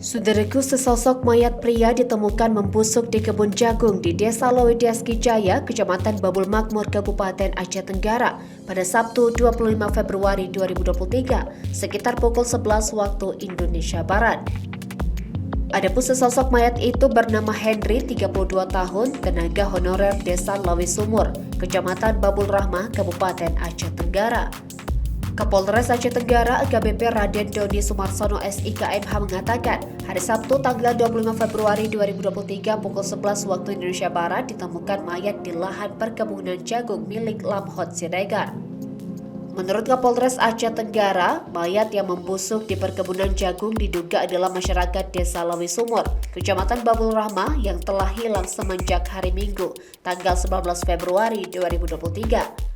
Saudaraku, sesosok mayat pria ditemukan membusuk di kebun jagung di Desa Lowedeski Jaya, Kecamatan Babul Makmur, Kabupaten Aceh Tenggara pada Sabtu 25 Februari 2023 sekitar pukul 11 waktu Indonesia Barat. Adapun sesosok mayat itu bernama Henry, 32 tahun, tenaga honorer Desa Lawe Sumur, Kecamatan Babul Rahmah, Kabupaten Aceh Tenggara. Kapolres Aceh Tenggara AKBP Raden Doni Sumarsono SIKMH mengatakan, hari Sabtu tanggal 25 Februari 2023 pukul 11 waktu Indonesia Barat ditemukan mayat di lahan perkebunan jagung milik Lamhot Siregar. Menurut Kapolres Aceh Tenggara, mayat yang membusuk di perkebunan jagung diduga adalah masyarakat Desa Lawe Sumur, Kecamatan Babul Rahmah yang telah hilang semenjak hari Minggu, tanggal 19 Februari 2023.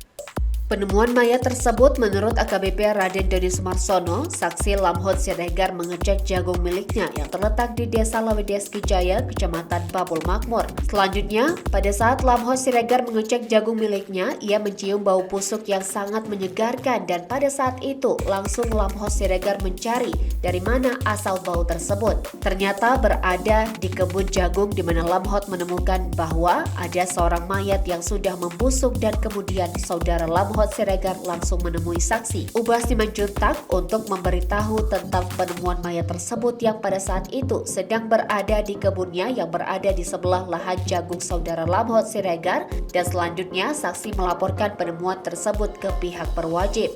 Penemuan mayat tersebut menurut AKBP Raden Doni Sumarsono, saksi Lamhot Siregar mengecek jagung miliknya yang terletak di Desa Lowedeski Jaya, Kecamatan Babul Makmur. Selanjutnya, pada saat Lamhot Siregar mengecek jagung miliknya, ia mencium bau busuk yang sangat menyegarkan dan pada saat itu langsung Lamhot Siregar mencari dari mana asal bau tersebut. Ternyata berada di kebun jagung di mana Lamhot menemukan bahwa ada seorang mayat yang sudah membusuk dan kemudian saudara Lamhot Siregar langsung menemui saksi Ubah Simanjuntak untuk memberitahu tentang penemuan mayat tersebut yang pada saat itu sedang berada di kebunnya yang berada di sebelah lahan jagung saudara Lamhot Siregar, dan selanjutnya saksi melaporkan penemuan tersebut ke pihak berwajib.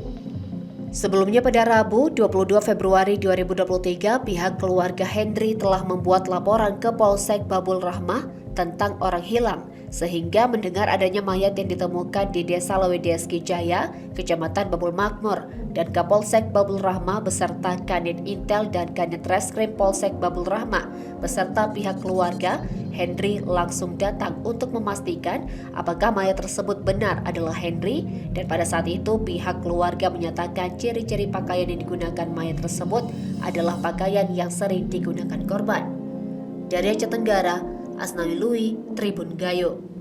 Sebelumnya pada Rabu 22 Februari 2023, pihak keluarga Henry telah membuat laporan ke Polsek Babul Rahmah tentang orang hilang, sehingga mendengar adanya mayat yang ditemukan di Desa Lowedeski Jaya, Kecamatan Babul Makmur, dan Kapolsek Babul Rahmah beserta Kanit Intel dan Kanit Reskrim Polsek Babul Rahmah beserta pihak keluarga Henry langsung datang untuk memastikan apakah mayat tersebut benar adalah Henry, dan pada saat itu pihak keluarga menyatakan ciri-ciri pakaian yang digunakan mayat tersebut adalah pakaian yang sering digunakan korban. Dari Aceh Tenggara, Asnawi Lui, Tribun Gayo.